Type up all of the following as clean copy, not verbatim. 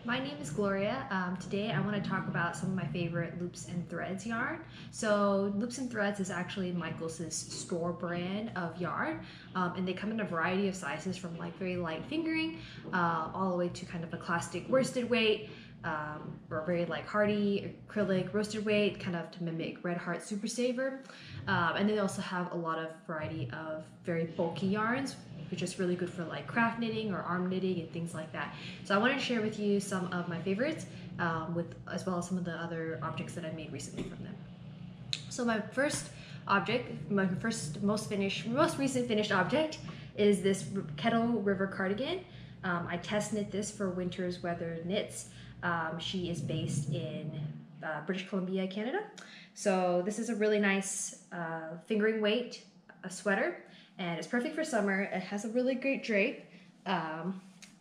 My name is Gloria. Today I want to talk about some of my favorite loops and threads yarn. So loops and threads is actually Michaels' store brand of yarn, and they come in a variety of sizes from like very light fingering all the way to kind of a classic worsted weight, or very like hardy acrylic roasted weight, kind of to mimic Red Heart Super Saver. And they also have a lot of variety of very bulky yarns, which is really good for like craft knitting or arm knitting and things like that. So I wanted to share with you some of my favorites, as well as some of the other objects that I made recently from them. So my first object, most recent finished object is this Kettle River cardigan. I test knit this for Winter's Weather Knits. She is based in British Columbia, Canada. So this is a really nice fingering weight sweater, and it's perfect for summer. It has a really great drape, and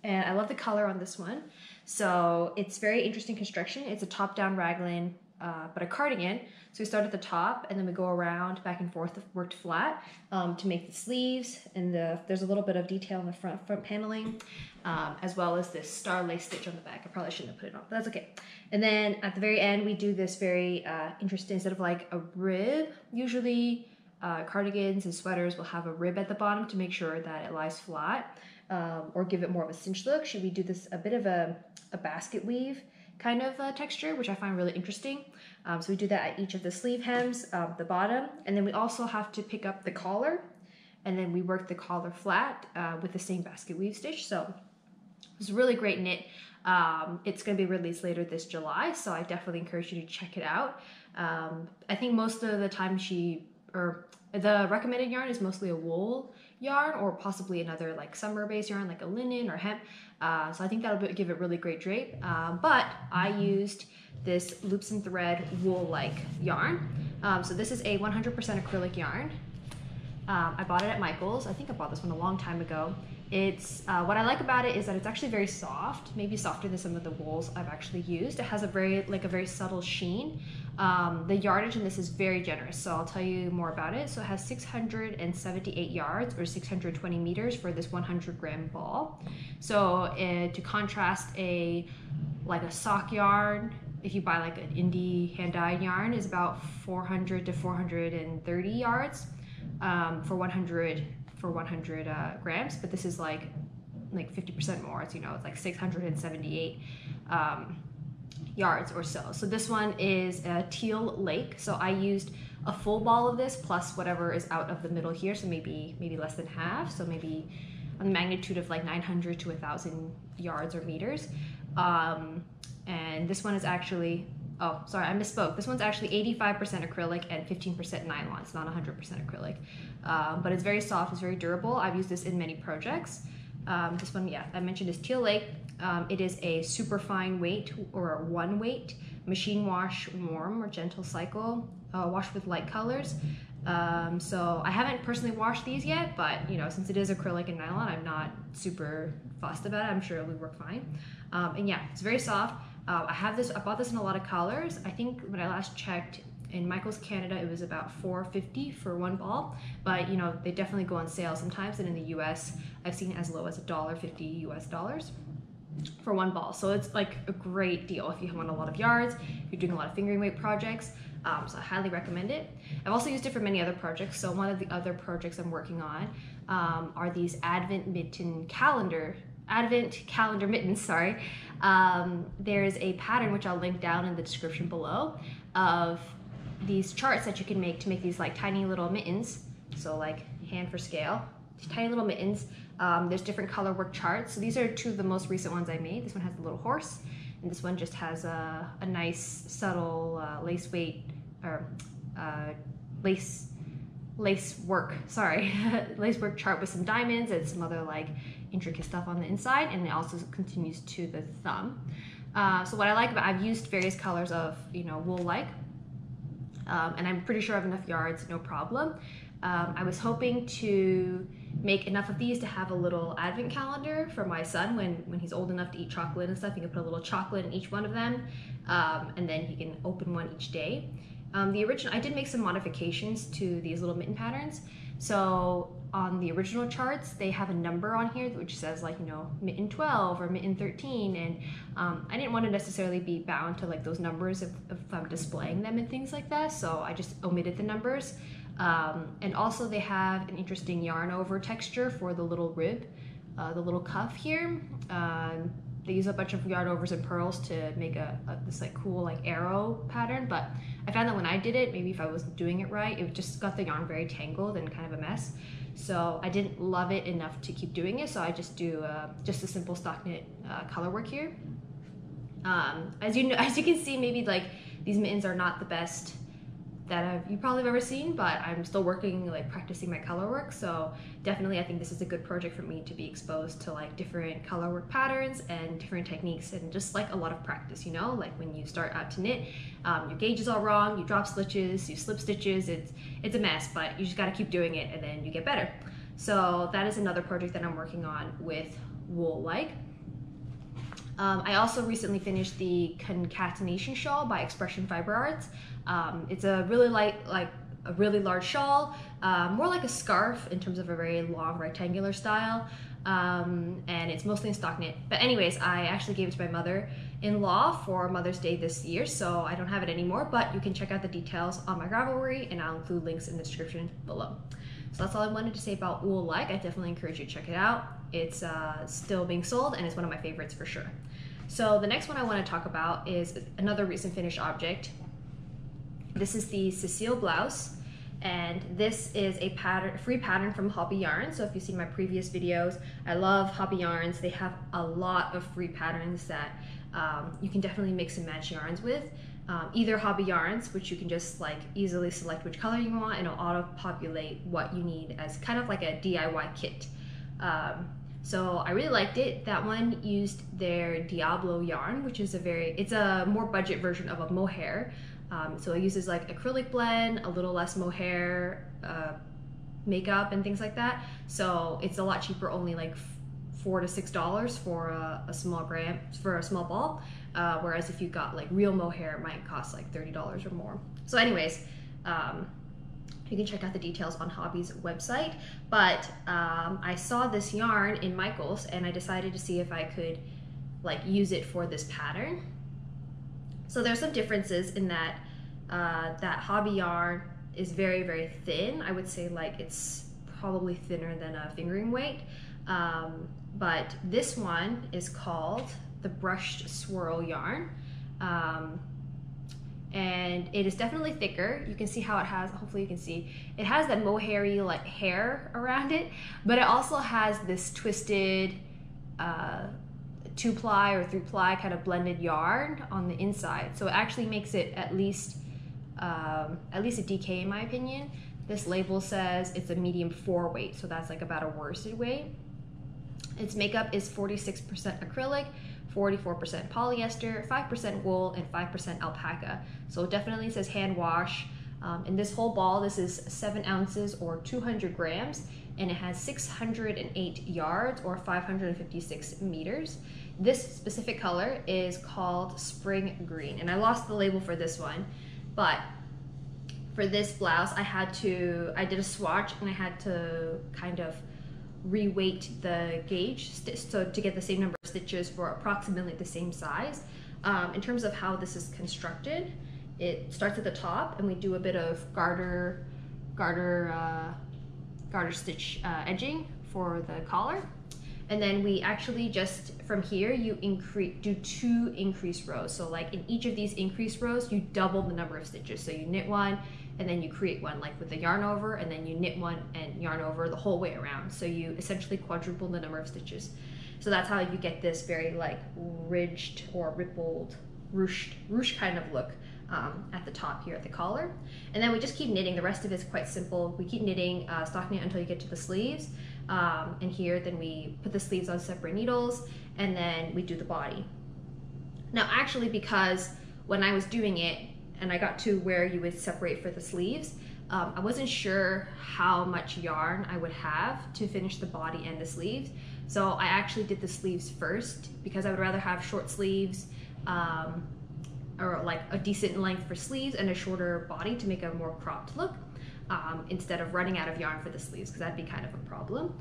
I love the color on this one. So it's very interesting construction. It's a top-down raglan, but a cardigan. So we start at the top, and then we go around back and forth, worked flat to make the sleeves, and there's a little bit of detail in the front paneling, as well as this star lace stitch on the back. I probably shouldn't have put it on, but that's okay. And then at the very end, we do this very interesting, instead of like a rib, usually cardigans and sweaters will have a rib at the bottom to make sure that it lies flat, or give it more of a cinch look. Should we do this a bit of a basket weave kind of texture, which I find really interesting. So we do that at each of the sleeve hems, the bottom, and then we also have to pick up the collar, and then we work the collar flat with the same basket weave stitch. So it's a really great knit. It's going to be released later this July, so I definitely encourage you to check it out. I think most of the time the recommended yarn is mostly a wool yarn, or possibly another like summer-based yarn like a linen or hemp. So I think that'll give it really great drape. But I used this loops and thread wool-like yarn. So this is a 100% acrylic yarn. I bought it at Michaels. I think I bought this one a long time ago. It's what I like about it is that it's actually very soft, maybe softer than some of the wools I've actually used. It has a very subtle sheen. The yardage in this is very generous, so I'll tell you more about it. So it has 678 yards, or 620 meters for this 100-gram ball. So to contrast a sock yarn, if you buy like an indie hand-dyed yarn, is about 400 to 430 yards for 100 grams, but this is like 50% more. It's, it's like 678 yards or so. So this one is a Teal Lake. So I used a full ball of this plus whatever is out of the middle here, so maybe less than half, so maybe a magnitude of like 900 to 1,000 yards or meters. And this one is actually, oh, sorry, I misspoke. This one's actually 85% acrylic and 15% nylon. It's not 100% acrylic, but it's very soft, it's very durable. I've used this in many projects. This one, yeah, I mentioned is Teal Lake. It is a super fine weight, or a one weight, machine wash, warm or gentle cycle, wash with light colors. So I haven't personally washed these yet, but since it is acrylic and nylon, I'm not super fussed about it. I'm sure it will work fine. And yeah, it's very soft. I bought this in a lot of colors. I think when I last checked in Michaels Canada, it was about $4.50 for one ball, but they definitely go on sale sometimes, and in the US I've seen as low as $1.50 US for one ball. So it's like a great deal if you want a lot of yards, if you're doing a lot of fingering weight projects. So I highly recommend it. I've also used it for many other projects. So one of the other projects I'm working on are these Advent calendar mittens, sorry. There's a pattern, which I'll link down in the description below, of these charts that you can make to make these like tiny little mittens. So like hand for scale, tiny little mittens. There's different color work charts. So these are two of the most recent ones I made. This one has a little horse, and this one just has a nice subtle lace weight, or lace work, sorry, lace work chart with some diamonds and some other like intricate stuff on the inside, and it also continues to the thumb. So what I like about, I've used various colors of wool-like, and I'm pretty sure I have enough yards, no problem. I was hoping to make enough of these to have a little advent calendar for my son when he's old enough to eat chocolate and stuff. He can put a little chocolate in each one of them, and then he can open one each day. I did make some modifications to these little mitten patterns. So on the original charts, they have a number on here which says like, you know, mitten 12 or mitten 13, and I didn't want to necessarily be bound to like those numbers if I'm displaying them and things like that, so I just omitted the numbers. And also they have an interesting yarn over texture for the little rib, the little cuff here. They use a bunch of yarn overs and pearls to make this like cool like arrow pattern, but I found that when I did it, maybe if I wasn't doing it right, it just got the yarn very tangled and kind of a mess. So I didn't love it enough to keep doing it, so I just do just a simple stock knit color work here. As you can see, maybe like these mittens are not the best that you probably have ever seen, but I'm still working, like practicing my color work. So definitely I think this is a good project for me to be exposed to like different color work patterns and different techniques, and just like a lot of practice, you know, like when you start out to knit, your gauge is all wrong, you drop stitches, you slip stitches, it's a mess, but you just got to keep doing it and then you get better. So that is another project that I'm working on with Wool Like. I also recently finished the Concatenation Shawl by Expression Fiber Arts. It's a really light, like a really large shawl, more like a scarf in terms of a very long rectangular style, and it's mostly in stock knit. But anyways, I actually gave it to my mother-in-law for Mother's Day this year, so I don't have it anymore, but you can check out the details on my Ravelry, and I'll include links in the description below. So that's all I wanted to say about Wool Like. I definitely encourage you to check it out. It's still being sold, and it's one of my favorites for sure. So the next one I want to talk about is another recent finished object. This is the Cecile Blouse, and this is a free pattern from Hobby Yarn. So if you've seen my previous videos, I love Hobby Yarns. They have a lot of free patterns that you can definitely mix and match yarns with. Either Hobby Yarns, which you can just like easily select which color you want, and it'll auto-populate what you need as kind of like a DIY kit. So I really liked it. That one used their Diablo Yarn, which is it's a more budget version of a mohair. So it uses like acrylic blend, a little less mohair, makeup and things like that. So it's a lot cheaper, only like $4 to $6 for a small ball. Whereas if you got like real mohair, it might cost like $30 or more. So anyways, you can check out the details on Hobby's website, but I saw this yarn in Michael's and I decided to see if I could like use it for this pattern. So there's some differences in that that Hobby yarn is very, very thin. I would say like it's probably thinner than a fingering weight, but this one is called the Brushed Swirl yarn. And it is definitely thicker. You can see how it has, hopefully you can see, it has that mohairy like hair around it, but it also has this twisted 2-ply or 3-ply kind of blended yarn on the inside. So it actually makes it at least a DK in my opinion. This label says it's a medium 4 weight, so that's like about a worsted weight. Its makeup is 46% acrylic, 44% polyester, 5% wool, and 5% alpaca. So it definitely says hand wash. And this whole ball, this is 7 ounces or 200 grams, and it has 608 yards or 556 meters. This specific color is called Spring Green, and I lost the label for this one, but for this blouse, I did a swatch and I had to kind of reweight the gauge so to get the same number of stitches for approximately the same size. In terms of how this is constructed, it starts at the top and we do a bit of garter stitch edging for the collar, and then we actually just from here you do 2 increase rows. So like in each of these increase rows you double the number of stitches. So you knit one and then you create one like with the yarn over, and then you knit one and yarn over the whole way around. So you essentially quadruple the number of stitches. So that's how you get this very like ridged or rippled, ruched kind of look at the top here at the collar. And then we just keep knitting. The rest of it is quite simple. We keep knitting, stock knit until you get to the sleeves. And here then we put the sleeves on separate needles and then we do the body. Now actually, because when I was doing it and I got to where you would separate for the sleeves, I wasn't sure how much yarn I would have to finish the body and the sleeves. So I actually did the sleeves first because I would rather have short sleeves, or like a decent length for sleeves and a shorter body to make a more cropped look. instead of running out of yarn for the sleeves, because that'd be kind of a problem.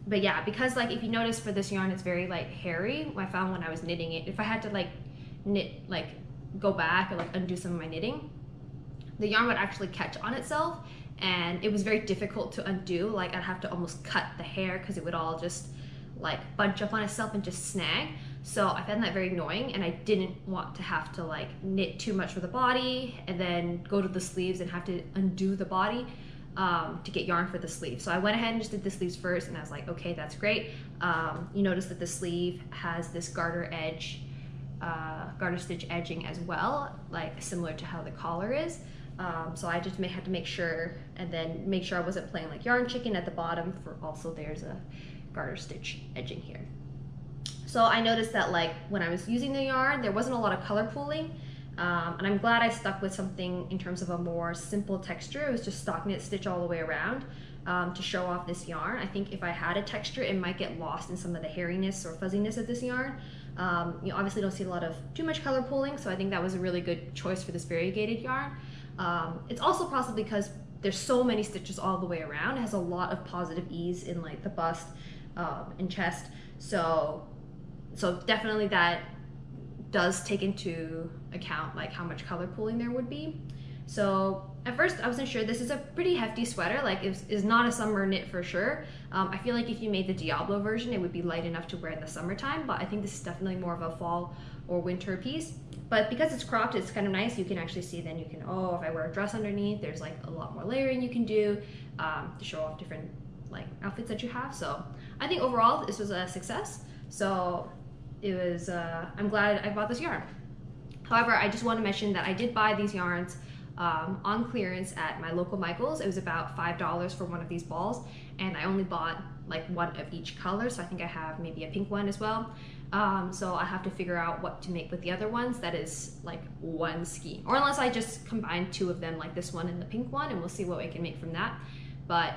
But yeah, because like if you notice for this yarn, it's very like hairy. I found when I was knitting it, if I had to like knit, like go back or like undo some of my knitting, the yarn would actually catch on itself, and it was very difficult to undo. Like I'd have to almost cut the hair because it would all just like bunch up on itself and just snag. So I found that very annoying, and I didn't want to have to like knit too much for the body and then go to the sleeves and have to undo the body to get yarn for the sleeve. So I went ahead and just did the sleeves first, and I was like, okay, that's great. You notice that the sleeve has this garter edge, garter stitch edging as well, like similar to how the collar is. So I just had to make sure, and then make sure I wasn't playing like yarn chicken at the bottom. For also there's a garter stitch edging here. So I noticed that like when I was using the yarn, there wasn't a lot of color pooling, and I'm glad I stuck with something in terms of a more simple texture. It was just stockinette stitch all the way around to show off this yarn. I think if I had a texture, it might get lost in some of the hairiness or fuzziness of this yarn. You obviously don't see a lot of too much color pooling, so I think that was a really good choice for this variegated yarn. It's also possibly because there's so many stitches all the way around. It has a lot of positive ease in like the bust and chest, so definitely that does take into account like how much color pooling there would be. So at first I wasn't sure. This is a pretty hefty sweater, like it's not a summer knit for sure. I feel like if you made the Diablo version, it would be light enough to wear in the summertime, but I think this is definitely more of a fall or winter piece. But because it's cropped, it's kind of nice. You can actually see, then you can, oh, if I wear a dress underneath, there's like a lot more layering you can do to show off different like outfits that you have. So I think overall this was a success. So it was, I'm glad I bought this yarn. However, I just want to mention that I did buy these yarns on clearance at my local Michael's. It was about $5 for one of these balls, and I only bought like one of each color, so I think I have maybe a pink one as well. So I have to figure out what to make with the other ones that is like one scheme, or unless I just combine two of them, like this one and the pink one, and we'll see what we can make from that. But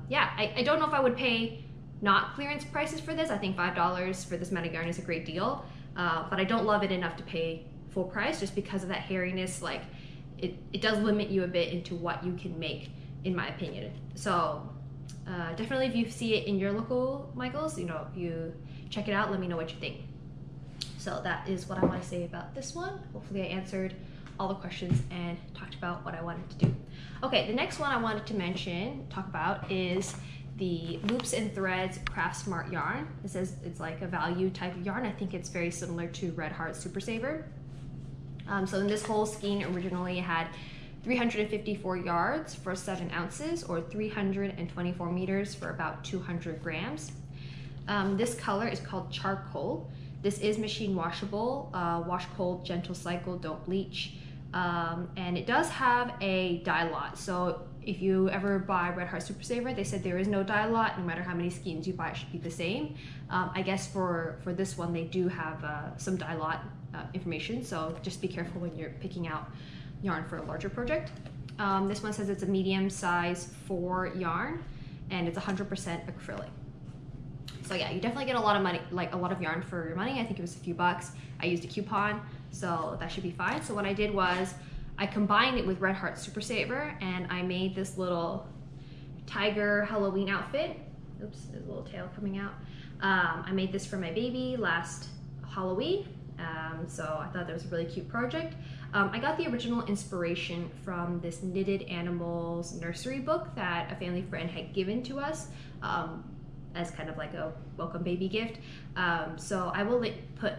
yeah, I don't know if I would pay not clearance prices for this. I think $5 for this amount of yarn is a great deal, but I don't love it enough to pay full price just because of that hairiness. Like it does limit you a bit into what you can make, in my opinion. So definitely if you see it in your local Michael's, you know, you check it out, let me know what you think. So that is what I want to say about this one. Hopefully I answered all the questions and talked about what I wanted to do. Okay, the next one I wanted to talk about is the Loops and Threads Craft Smart yarn. It says it's like a value type of yarn. I think it's very similar to Red Heart Super Saver. So in this whole skein originally had 354 yards for 7 ounces, or 324 meters for about 200 grams. This color is called Charcoal. This is machine washable, wash cold, gentle cycle, don't bleach. And it does have a dye lot. So if you ever buy Red Heart Super Saver, they said there is no dye lot. No matter how many skeins you buy, it should be the same. I guess for this one, they do have some dye lot information. So just be careful when you're picking out yarn for a larger project. This one says it's a medium size 4 yarn, and it's 100% acrylic. So yeah, you definitely get a lot of money, like a lot of yarn for your money. I think it was a few bucks. I used a coupon, so that should be fine. So what I did was I combined it with Red Heart Super Saver, and I made this little tiger Halloween outfit. Oops, there's a little tail coming out. I made this for my baby last Halloween, so I thought that was a really cute project. I got the original inspiration from this Knitted Animals nursery book that a family friend had given to us as kind of like a welcome baby gift. So I will put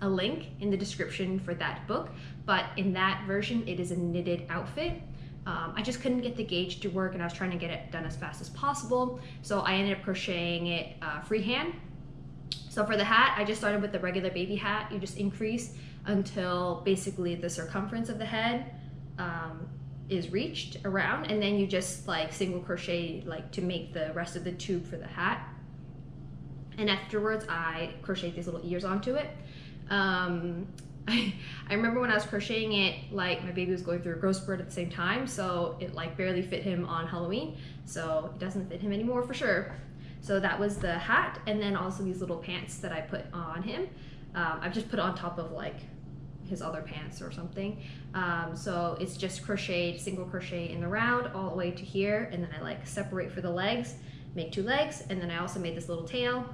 a link in the description for that book, but in that version it is a knitted outfit. I just couldn't get the gauge to work, and I was trying to get it done as fast as possible, so I ended up crocheting it freehand. So for the hat, I just started with the regular baby hat. You just increase until basically the circumference of the head is reached around, and then you just like single crochet like to make the rest of the tube for the hat. And afterwards I crocheted these little ears onto it. I remember when I was crocheting it, like my baby was going through a growth spurt at the same time, so it like barely fit him on Halloween, so it doesn't fit him anymore for sure. So that was the hat, and then also these little pants that I put on him. I've just put on top of like his other pants or something. So it's just crocheted, single crochet in the round all the way to here, and then I like separate for the legs, make 2 legs, and then I also made this little tail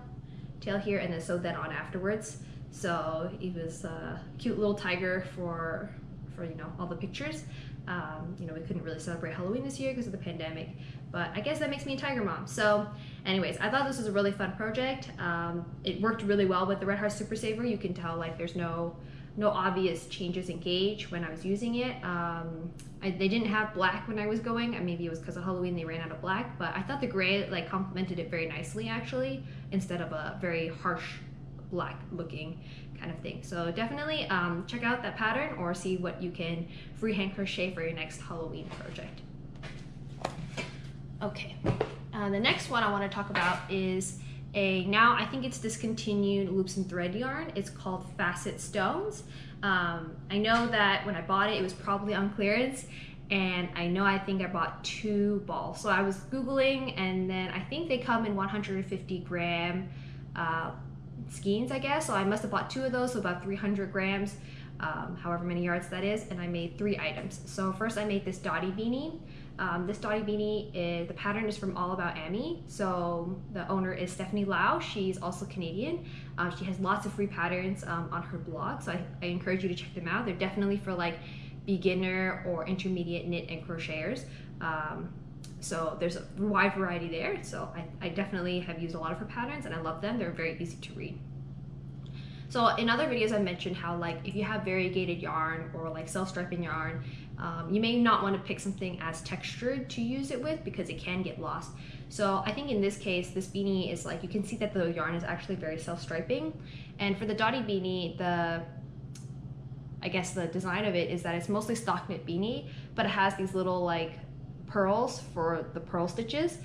here, and then sewed that on afterwards. So it was a cute little tiger for you know, all the pictures. You know, we couldn't really celebrate Halloween this year because of the pandemic, but I guess that makes me a tiger mom. So anyways, I thought this was a really fun project. It worked really well with the Red Heart Super Saver. You can tell like there's no obvious changes in gauge when I was using it. They didn't have black when I was going. Maybe it was because of Halloween they ran out of black, but I thought the gray like complemented it very nicely actually, instead of a very harsh black looking kind of thing. So definitely check out that pattern or see what you can freehand crochet for your next Halloween project. Okay, the next one I want to talk about is now I think it's discontinued loops and thread yarn. It's called Facet Stones. I know that when I bought it was probably on clearance, and I think I bought 2 balls. So I was Googling, and then I think they come in 150 gram skeins, I guess. So I must have bought 2 of those, so about 300 grams, however many yards that is, and I made 3 items. So first I made this Dotty Beanie. This Dotty Beanie, the pattern is from All About Amy. So the owner is Cecile Blouse. She's also Canadian. She has lots of free patterns on her blog, so I encourage you to check them out. They're definitely for like beginner or intermediate knit and crocheters. So there's a wide variety there. So I definitely have used a lot of her patterns and I love them. They're very easy to read. So in other videos I mentioned how like if you have variegated yarn or like self-striping yarn, you may not want to pick something as textured to use it with because it can get lost. So I think in this case, this beanie is like, you can see that the yarn is actually very self-striping. And for the Dotty Beanie, I guess the design of it is that it's mostly stock knit beanie, but it has these little like pearls for the pearl stitches.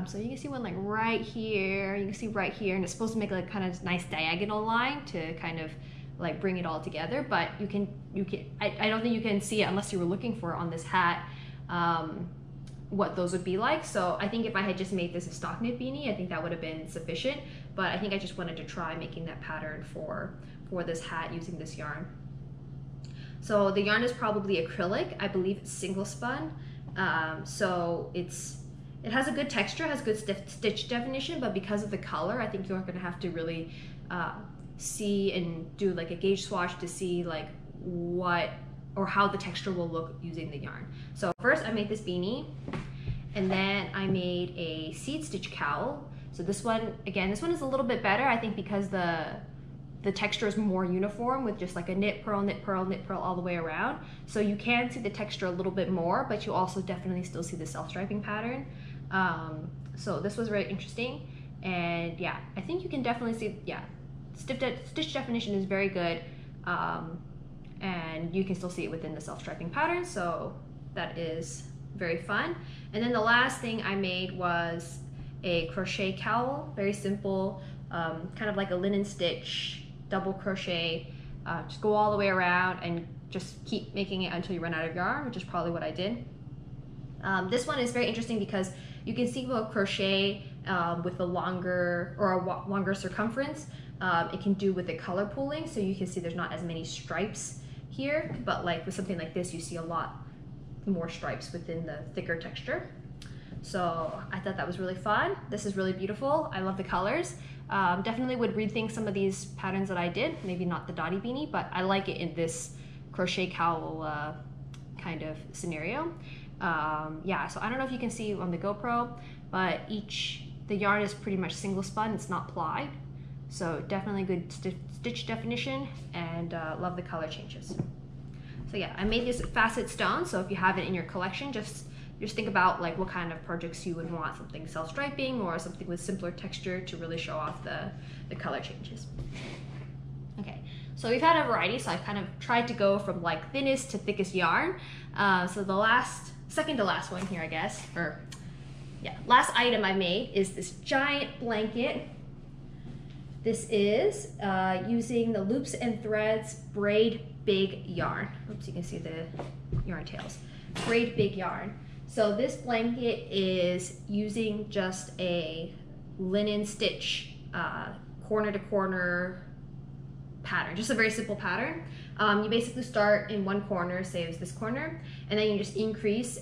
So you can see one like right here, you can see right here, and it's supposed to make like kind of nice diagonal line to kind of like bring it all together, but I don't think you can see it unless you were looking for it on this hat, what those would be like. So I think if I had just made this a stock knit beanie, I think that would have been sufficient, but I think I just wanted to try making that pattern for this hat using this yarn. So the yarn is probably acrylic, I believe it's single spun. So it has a good texture, has good stitch definition, but because of the color, I think you're gonna have to really see and do like a gauge swatch to see like what or how the texture will look using the yarn. So first I made this beanie, and then I made a seed stitch cowl. So this one, again, this one is a little bit better, I think, because the texture is more uniform with just like a knit, purl, knit, purl, knit, purl all the way around. So you can see the texture a little bit more, but you also definitely still see the self-striping pattern. So this was very interesting. And yeah, I think you can definitely see, yeah, stitch definition is very good. And you can still see it within the self-striping pattern. So that is very fun. And then the last thing I made was a crochet cowl, very simple, kind of like a linen stitch, double crochet, just go all the way around and just keep making it until you run out of yarn, which is probably what I did. This one is very interesting because you can see what crochet with the longer or a longer circumference it can do with the color pooling. So you can see there's not as many stripes here, but like with something like this, you see a lot more stripes within the thicker texture. So I thought that was really fun. This is really beautiful. I love the colors. Definitely would rethink some of these patterns that I did. Maybe not the Dotty Beanie, but I like it in this crochet cowl kind of scenario. Yeah, so I don't know if you can see on the GoPro, but the yarn is pretty much single spun. It's not plied. So definitely good stitch definition, and love the color changes. So yeah, I made this Facet Stones. So if you have it in your collection, just think about like what kind of projects you would want, something self-striping or something with simpler texture to really show off the color changes. Okay, so we've had a variety, so I kind of tried to go from like thinnest to thickest yarn. So the second to last one here, I guess, or yeah, last item I made is this giant blanket. This is using the Loops and Threads Braid Big Yarn. Oops, you can see the yarn tails. Braid Big Yarn. So this blanket is using just a linen stitch, corner to corner pattern, just a very simple pattern. You basically start in one corner, say it's this corner, and then you just increase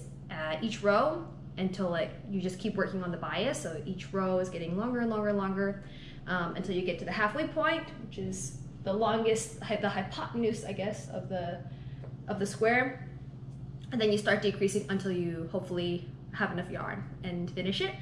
each row until like you just keep working on the bias. So each row is getting longer and longer and longer until you get to the halfway point, which is the longest, the hypotenuse, I guess, of the square. And then you start decreasing until you hopefully have enough yarn and finish it.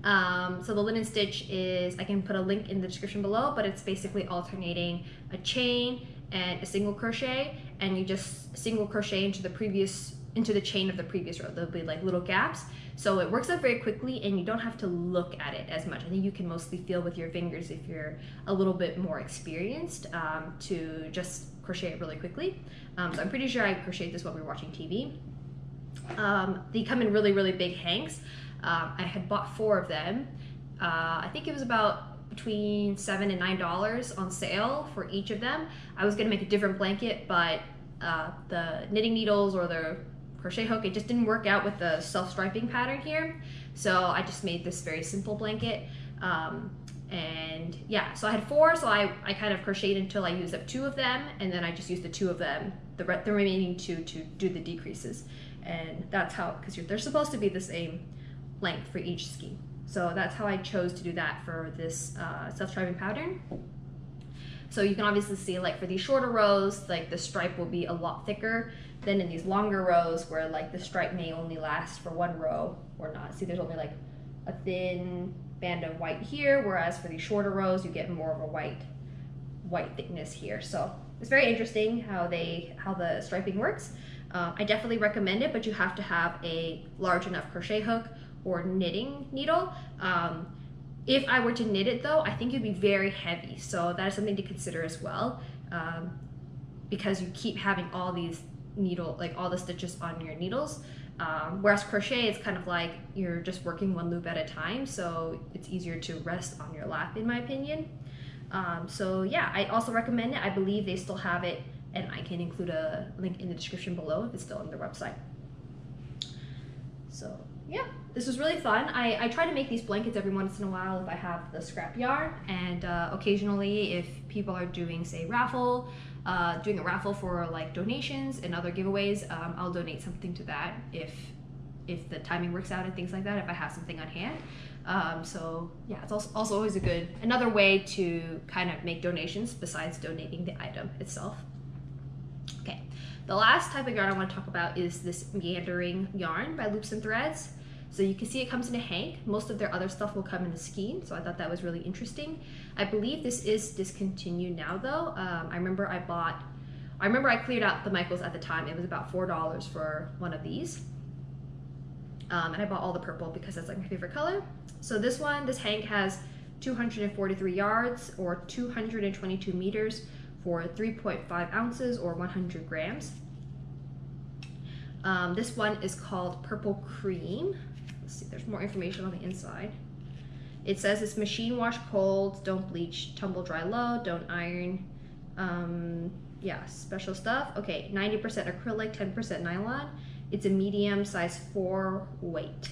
So the linen stitch is, I can put a link in the description below, but it's basically alternating a chain and a single crochet, and you just single crochet into the chain of the previous row. There'll be like little gaps. So it works out very quickly and you don't have to look at it as much. I think you can mostly feel with your fingers if you're a little bit more experienced to just crochet it really quickly. So I'm pretty sure I crocheted this while we were watching TV. They come in really, really big hanks. I had bought 4 of them. I think it was about between $7 and $9 on sale for each of them. I was gonna make a different blanket, but the knitting needles or the crochet hook, it just didn't work out with the self-striping pattern here. So I just made this very simple blanket. And yeah, so I had 4, so I kind of crocheted until I used up 2 of them, and then I just used the 2 of them, the remaining 2 to do the decreases. And that's how, because they're supposed to be the same length for each skein. So that's how I chose to do that for this self-striping pattern. So you can obviously see, like for these shorter rows, like the stripe will be a lot thicker than in these longer rows where like the stripe may only last for 1 row or not. See, there's only like a thin band of white here, whereas for these shorter rows you get more of a white thickness here. So it's very interesting how the striping works. I definitely recommend it, but you have to have a large enough crochet hook or knitting needle. If I were to knit it though, I think it'd be very heavy. So that is something to consider as well, because you keep having all these all the stitches on your needles. Whereas crochet, it's kind of like you're just working 1 loop at a time. So it's easier to rest on your lap, in my opinion. So yeah, I also recommend it. I believe they still have it, and I can include a link in the description below if it's still on their website. So yeah, this was really fun. I try to make these blankets every once in a while if I have the scrap yarn, and occasionally if people are doing, say, doing a raffle for like donations and other giveaways, I'll donate something to that if the timing works out and things like that, if I have something on hand. So yeah, it's also always another way to kind of make donations besides donating the item itself. Okay, the last type of yarn I want to talk about is this Meandering yarn by Loops and Threads. So you can see it comes in a hank. Most of their other stuff will come in a skein, so I thought that was really interesting. I believe this is discontinued now though. I remember I cleared out the Michaels at the time. It was about $4 for one of these. And I bought all the purple because that's like my favorite color. So this hank has 243 yards or 222 meters for 3.5 ounces or 100 grams. This one is called Purple Cream. Let's see, there's more information on the inside. It says it's machine wash cold, don't bleach, tumble dry low, don't iron. Yeah, special stuff. Okay, 90% acrylic, 10% nylon. It's a medium size 4 weight.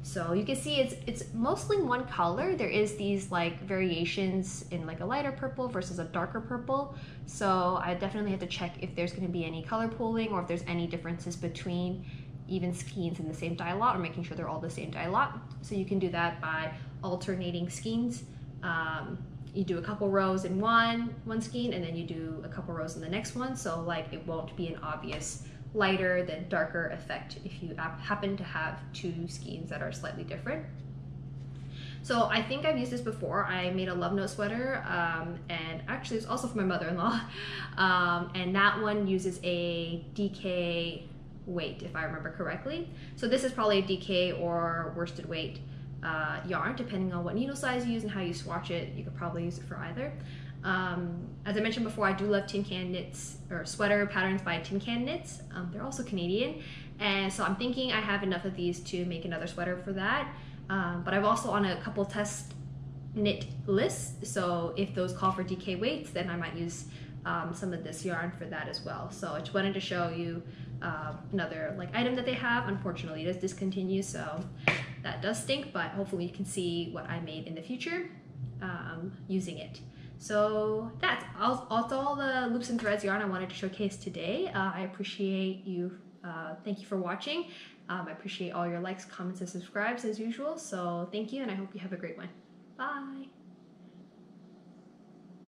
So you can see it's mostly one color. There is these like variations in like a lighter purple versus a darker purple. So I definitely have to check if there's going to be any color pooling or if there's any differences between even skeins in the same dye lot, or making sure they're all the same dye lot. So you can do that by alternating skeins. You do a couple rows in one skein, and then you do a couple rows in the next one. So like it won't be an obvious lighter than darker effect if you happen to have 2 skeins that are slightly different. So I think I've used this before. I made a love note sweater, and actually it's also for my mother-in-law, and that one uses a DK weight, if I remember correctly. So this is probably a DK or worsted weight yarn, depending on what needle size you use and how you swatch it. You could probably use it for either. As I mentioned before, I do love tin can knits, or sweater patterns by Tin Can Knits. They're also Canadian, and so I'm thinking I have enough of these to make another sweater for that. But I've also on a couple test knit lists, so if those call for DK weights, then I might use some of this yarn for that as well. So I just wanted to show you another like item that they have. Unfortunately, it is discontinued, so that does stink, but hopefully you can see what I made in the future using it. So that's all the loops and threads yarn I wanted to showcase today. I appreciate you. Thank you for watching. I appreciate all your likes, comments, and subscribes as usual. So thank you, and I hope you have a great one. Bye.